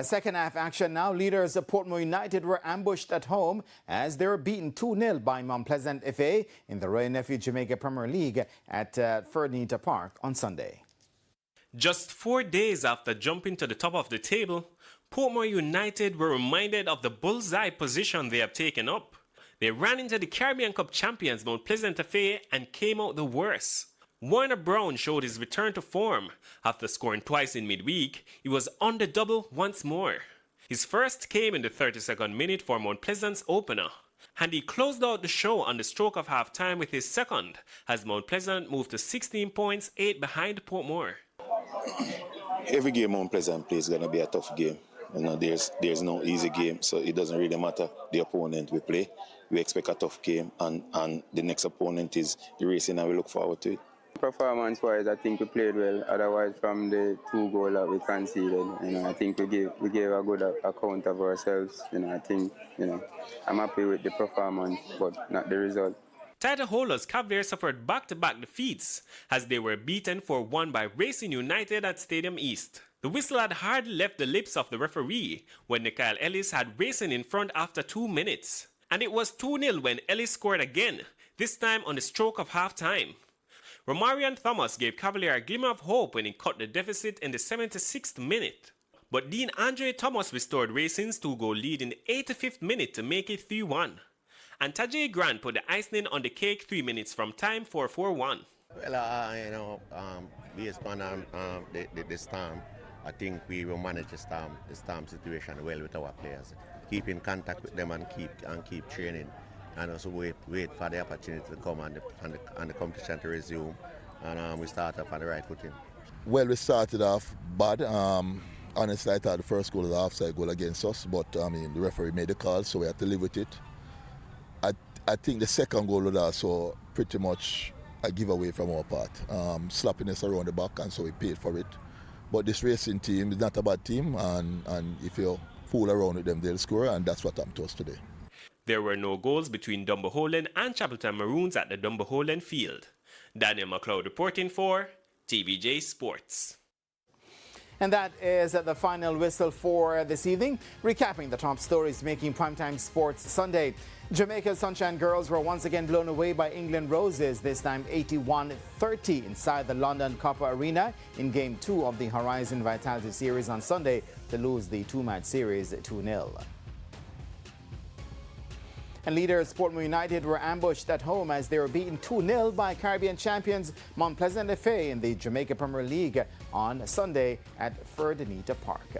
Second half action now. Leaders of Portmore United were ambushed at home as they were beaten 2-0 by Mount Pleasant FA in the Royal Nephew Jamaica Premier League at Ferdinand Park on Sunday. Just 4 days after jumping to the top of the table, Portmore United were reminded of the bullseye position they have taken up. They ran into the Caribbean Cup champions Mount Pleasant FA and came out the worse. Warner Brown showed his return to form. After scoring twice in midweek, he was on the double once more. His first came in the 32nd minute for Mount Pleasant's opener, and he closed out the show on the stroke of half-time with his second, as Mount Pleasant moved to 16 points, 8 behind Portmore. Every game Mount Pleasant plays is going to be a tough game. You know, there's no easy game, so it doesn't really matter the opponent we play. We expect a tough game, and the next opponent is the Racing, and we look forward to it. Performance-wise, I think we played well. Otherwise, from the 2 goals that we conceded, I think we gave a good account of ourselves. I think, I'm happy with the performance, but not the result. Title holders Cavaliers suffered back-to-back defeats as they were beaten 4-1 by Racing United at Stadium East. The whistle had hardly left the lips of the referee when Nikhil Ellis had Racing in front after 2 minutes. And it was 2-0 when Ellis scored again, this time on the stroke of half-time. Romarian Thomas gave Cavalier a glimmer of hope when he cut the deficit in the 76th minute. But Dean Andre Thomas restored Racing's 2-goal lead in the 85th minute to make it 3-1. And Tajay Grant put the icing on the cake 3 minutes from time for 4-1. Well, based on this storm, I think we will manage the storm situation well with our players. Keep in contact with them and keep training. And also wait for the opportunity to come and the competition to resume. And we start off on the right footing. Well, we started off bad. Honestly, I thought the first goal was an offside goal against us, but the referee made the call, so we had to live with it. I think the second goal was also pretty much a giveaway from our part. Slapping us around the back, and so we paid for it. But this Racing team is not a bad team, and if you fool around with them, they'll score, and that's what happened to us today. There were no goals between Dumbarholen and Chapelton Maroons at the Dumbarholen field. Daniel McLeod reporting for TVJ Sports. And that is the final whistle for this evening. Recapping the top stories making Primetime Sports Sunday. Jamaica's Sunshine Girls were once again blown away by England Roses, this time 81-30 inside the London Copper Arena in Game 2 of the Horizon Vitality Series on Sunday to lose the 2-match series 2-0. And leaders Portmore United were ambushed at home as they were beaten 2-0 by Caribbean champions Mount Pleasant FA in the Jamaica Premier League on Sunday at Ferdinand Park.